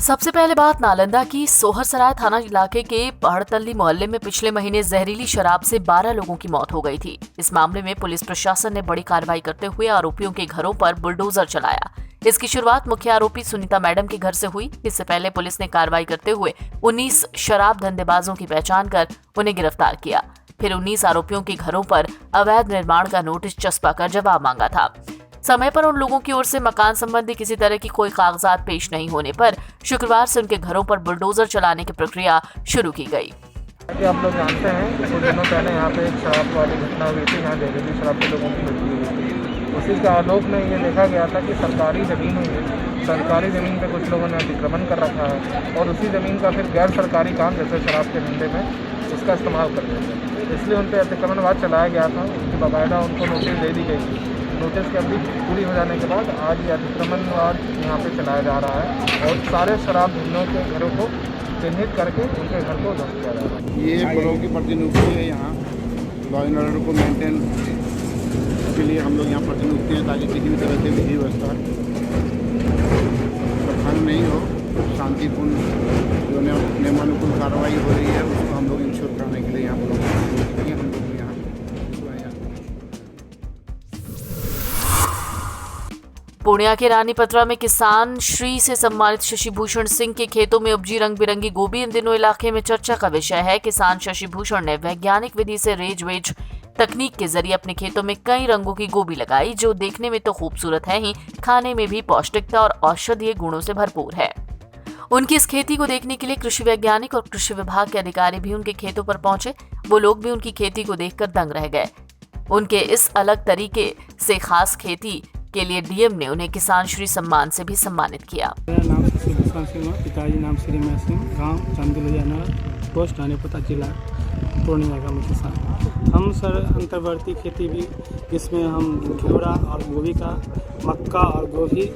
सबसे पहले बात नालंदा की सोहरसराय थाना इलाके के पहाड़तल्ली मोहल्ले में पिछले महीने जहरीली शराब से 12 लोगों की मौत हो गई थी। इस मामले में पुलिस प्रशासन ने बड़ी कार्रवाई करते हुए आरोपियों के घरों पर बुलडोजर चलाया। इसकी शुरुआत मुख्य आरोपी सुनीता मैडम के घर से हुई। इससे पहले पुलिस ने कार्रवाई करते हुए 19 शराब धंधेबाजों की पहचान कर उन्हें गिरफ्तार किया। फिर 19 आरोपियों के घरों पर अवैध निर्माण का नोटिस चस्पा कर जवाब मांगा था। समय पर उन लोगों की ओर से मकान संबंधी किसी तरह की कोई कागजात पेश नहीं होने पर शुक्रवार से उनके घरों पर बुलडोजर चलाने की प्रक्रिया शुरू की गई। आप लोग जानते हैं कुछ दिनों पहले यहाँ पे एक शराब वाली घटना हुई थी, यहाँ जहरीली शराब के लोगों की मृत्यु हुई थी। उसी के आलोक में ये देखा गया था कि सरकारी ज़मीन पे कुछ लोगों ने अतिक्रमण कर रखा है और उसी ज़मीन का फिर गैर सरकारी काम जैसे शराब के धंधे में उसका इस्तेमाल कर रहे थे। इसलिए उन पर अतिक्रमणवाद चलाया गया था। उसकी बाकायदा उनको नोटिस दे दी गई थी। नोटिस की अवधि पूरी हो जाने के बाद आज ये अतिक्रमणवाद यहाँ पे चलाया जा रहा है और सारे शराब धंधों के घरों को चिन्हित करके उनके घर को ध्वस्त किया जा रहा है। ये बड़ों की प्रतिनियुक्ति है। यहाँ लॉ एंड ऑर्डर को मेंटेन के लिए हम लोग यहाँ प्रतिनियुक्ति हैं ताकि किसी भी तरह से विधि व्यवस्था भंग नहीं हो। शांतिपूर्ण जो नियमानुकूल कार्रवाई हो रही है उसको हम लोग इंश्योर करने के लिए यहाँ पर हम लोग यहाँ पूर्णिया के रानीपत्रा में किसान श्री से सम्मानित शशि भूषण सिंह के खेतों में उपजी रंग बिरंगी गोभी इन दिनों इलाके में चर्चा का विषय है। किसान शशि भूषण ने वैज्ञानिक विधि से रेज वेज तकनीक के जरिए अपने खेतों में कई रंगों की गोभी लगाई, जो देखने में तो खूबसूरत है ही, खाने में भी पौष्टिकता और औषधीय गुणों से भरपूर है। उनकी इस खेती को देखने के लिए कृषि वैज्ञानिक और कृषि विभाग के अधिकारी भी उनके खेतों पर पहुंचे। वो लोग भी उनकी खेती को देखकर दंग रह गए। उनके इस अलग तरीके से खास खेती के लिए डीएम ने उन्हें किसान श्री सम्मान से भी सम्मानित किया। मेरा नाम शशि भूषण सिंह, पिताजी नाम श्रीमय सिंह, गांव चांदुलिया, पोस्ट रानीपत्रा, जिला पूर्णिया का मैं किसान। हम सर अंतर्वर्ती खेती भी, इसमें हम घेवड़ा और गोभी का, मक्का और गोभी,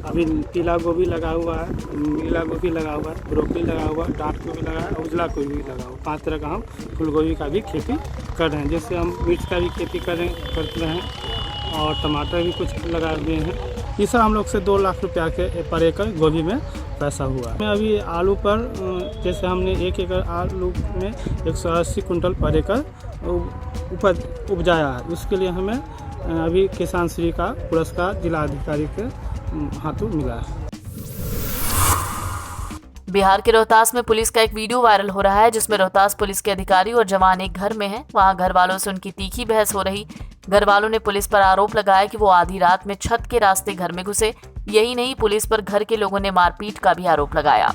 अभी पीला गोभी लगा हुआ है, नीला गोभी लगा हुआ है, ब्रोकली लगा हुआ है, डाट गोभी लगा है, उजला गोभी लगा हुआ है। 5 तरह का हम फूल गोभी का भी खेती कर रहे हैं। जैसे हम मिर्च का भी खेती करते हैं और टमाटर भी कुछ लगा दिए हैं। ये सब हम लोग से 2 लाख रुपया के पर एकड़ गोभी में पैसा हुआ है। अभी आलू पर जैसे हमने 1 एकड़ आलू में 180 कुंटल पर एकड़ उपज उपजाया है। उसके लिए हमें अभी किसान श्री का पुरस्कार जिला अधिकारी के हाथों मिला है। बिहार के रोहतास में पुलिस का एक वीडियो वायरल हो रहा है, जिसमें रोहतास पुलिस के अधिकारी और जवान एक घर में हैं। वहां घर वालों से उनकी तीखी बहस हो रही। घर वालों ने पुलिस पर आरोप लगाया कि वो आधी रात में छत के रास्ते घर में घुसे। यही नहीं, पुलिस पर घर के लोगों ने मारपीट का भी आरोप लगाया।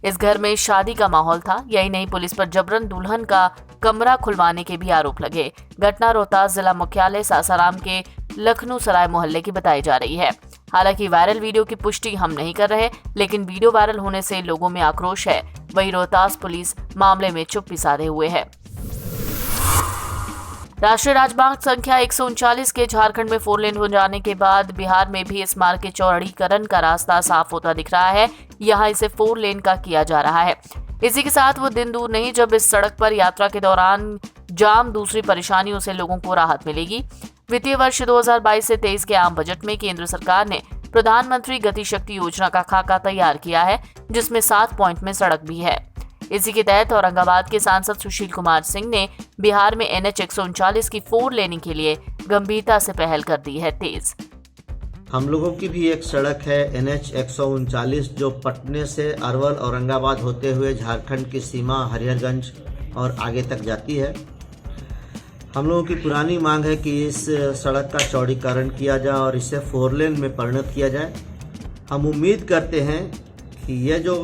इस घर में शादी का माहौल था। यही नहीं, पुलिस पर जबरन दुल्हन का कमरा खुलवाने के भी आरोप लगे। घटना रोहतास जिला मुख्यालय सासाराम के लखनऊ सराय मोहल्ले की बताई जा रही है। हालांकि वायरल वीडियो की पुष्टि हम नहीं कर रहे, लेकिन वीडियो वायरल होने से लोगों में आक्रोश है। वहीं रोहतास पुलिस मामले में चुप्पी साधे हुए है। राष्ट्रीय राजमार्ग संख्या 139 के झारखंड में 4 लेन हो जाने के बाद बिहार में भी इस मार्ग के चौड़ीकरण का रास्ता साफ होता दिख रहा है। यहाँ इसे 4 लेन का किया जा रहा है। इसी के साथ वो दिन दूर नहीं जब इस सड़क पर यात्रा के दौरान जाम दूसरी परेशानियों से लोगों को राहत मिलेगी। वित्तीय वर्ष 2022 से 23 के आम बजट में केंद्र सरकार ने प्रधानमंत्री गति शक्ति योजना का खाका तैयार किया है, जिसमें 7 पॉइंट में सड़क भी है। इसी के तहत औरंगाबाद के सांसद सुशील कुमार सिंह ने बिहार में NH 139 की 4 लेनिंग के लिए गंभीरता से पहल कर दी है तेज। हम लोगों की भी एक सड़क है NH 139 जो पटने से अरवल औरंगाबाद होते हुए झारखंड की सीमा हरिहरगंज और आगे तक जाती है। हम लोगों की पुरानी मांग है कि इस सड़क का चौड़ीकरण किया जाए और इसे 4 लेन में परिणत किया जाए। हम उम्मीद करते हैं कि यह जो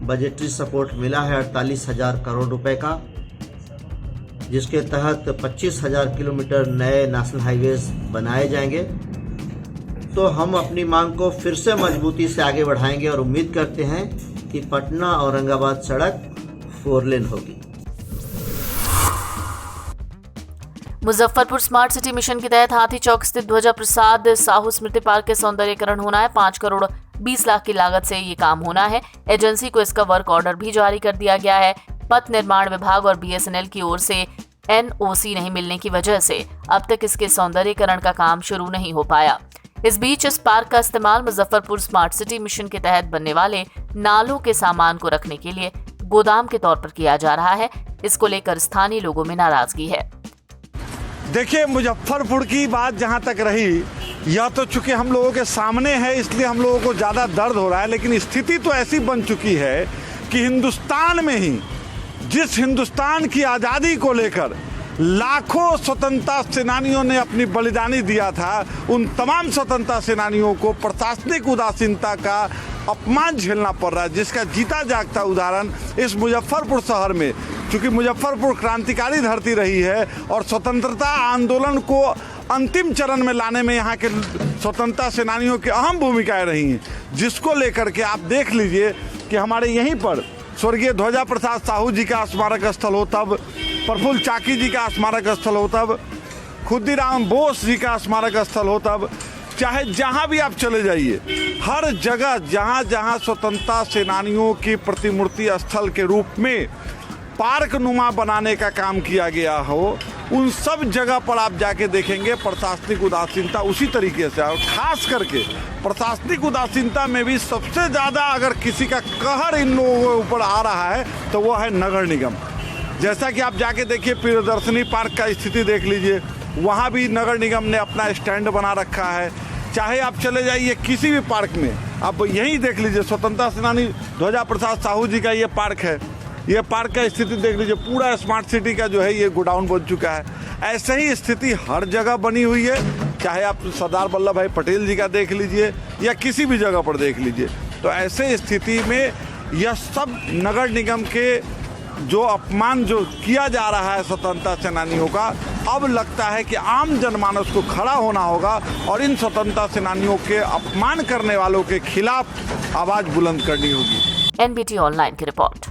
बजटरी सपोर्ट मिला है 48,000 करोड़ रुपए का, जिसके तहत 25,000 किलोमीटर नए नेशनल हाईवेज बनाए जाएंगे, तो हम अपनी मांग को फिर से मजबूती से आगे बढ़ाएंगे और उम्मीद करते हैं कि पटना औरंगाबाद सड़क 4 लेन होगी। मुजफ्फरपुर स्मार्ट सिटी मिशन के तहत हाथी चौक स्थित ध्वजा प्रसाद साहू स्मृति पार्क के सौंदर्यीकरण होना है। 5 करोड़ 20 लाख की लागत से ये काम होना है। एजेंसी को इसका वर्क ऑर्डर भी जारी कर दिया गया है। पथ निर्माण विभाग और BSNL की ओर से NOC नहीं मिलने की वजह से अब तक इसके सौंदर्यीकरण का काम शुरू नहीं हो पाया। इस बीच इस पार्क का इस्तेमाल मुजफ्फरपुर स्मार्ट सिटी मिशन के तहत बनने वाले नालों के सामान को रखने के लिए गोदाम के तौर पर किया जा रहा है। इसको लेकर स्थानीय लोगों में नाराजगी है। देखिए, मुजफ्फरपुर की बात जहाँ तक रही, यह तो चूंकि हम लोगों के सामने है इसलिए हम लोगों को ज़्यादा दर्द हो रहा है, लेकिन स्थिति तो ऐसी बन चुकी है कि हिंदुस्तान में ही जिस हिंदुस्तान की आज़ादी को लेकर लाखों स्वतंत्रता सेनानियों ने अपनी बलिदानी दिया था, उन तमाम स्वतंत्रता सेनानियों को प्रशासनिक उदासीनता का अपमान झेलना पड़ रहा है, जिसका जीता जागता उदाहरण इस मुजफ्फरपुर शहर में, क्योंकि मुजफ्फरपुर क्रांतिकारी धरती रही है और स्वतंत्रता आंदोलन को अंतिम चरण में लाने में यहाँ के स्वतंत्रता सेनानियों की अहम भूमिकाएं रही हैं, जिसको लेकर के आप देख लीजिए कि हमारे यहीं पर स्वर्गीय ध्वजा प्रसाद साहू जी का स्मारक स्थल हो, तब प्रफुल्ल चाकी जी का स्मारक स्थल हो, तब खुदीराम बोस जी का स्मारक स्थल हो, तब चाहे जहाँ भी आप चले जाइए, हर जगह जहाँ जहाँ स्वतंत्रता सेनानियों की प्रतिमूर्ति स्थल के रूप में पार्क नुमा बनाने का काम किया गया हो, उन सब जगह पर आप जाके देखेंगे प्रशासनिक उदासीनता उसी तरीके से। और खास करके प्रशासनिक उदासीनता में भी सबसे ज़्यादा अगर किसी का कहर इन लोगों के ऊपर आ रहा है तो वो है नगर निगम। जैसा कि आप जाके देखिए प्रियदर्शनी पार्क का स्थिति देख लीजिए, वहाँ भी नगर निगम ने अपना स्टैंड बना रखा है। चाहे आप चले जाइए किसी भी पार्क में, आप यहीं देख लीजिए स्वतंत्रता सेनानी ध्वजा प्रसाद साहू जी का ये पार्क है, ये पार्क का स्थिति देख लीजिए, पूरा स्मार्ट सिटी का जो है ये गोडाउन बन चुका है। ऐसे ही स्थिति हर जगह बनी हुई है, चाहे आप सरदार वल्लभ भाई पटेल जी का देख लीजिए या किसी भी जगह पर देख लीजिए। तो ऐसे स्थिति में यह सब नगर निगम के जो अपमान जो किया जा रहा है स्वतंत्रता सेनानियों का, अब लगता है कि आम जनमानस को खड़ा होना होगा और इन स्वतंत्रता सेनानियों के अपमान करने वालों के खिलाफ आवाज़ बुलंद करनी होगी। NBT ऑनलाइन की रिपोर्ट।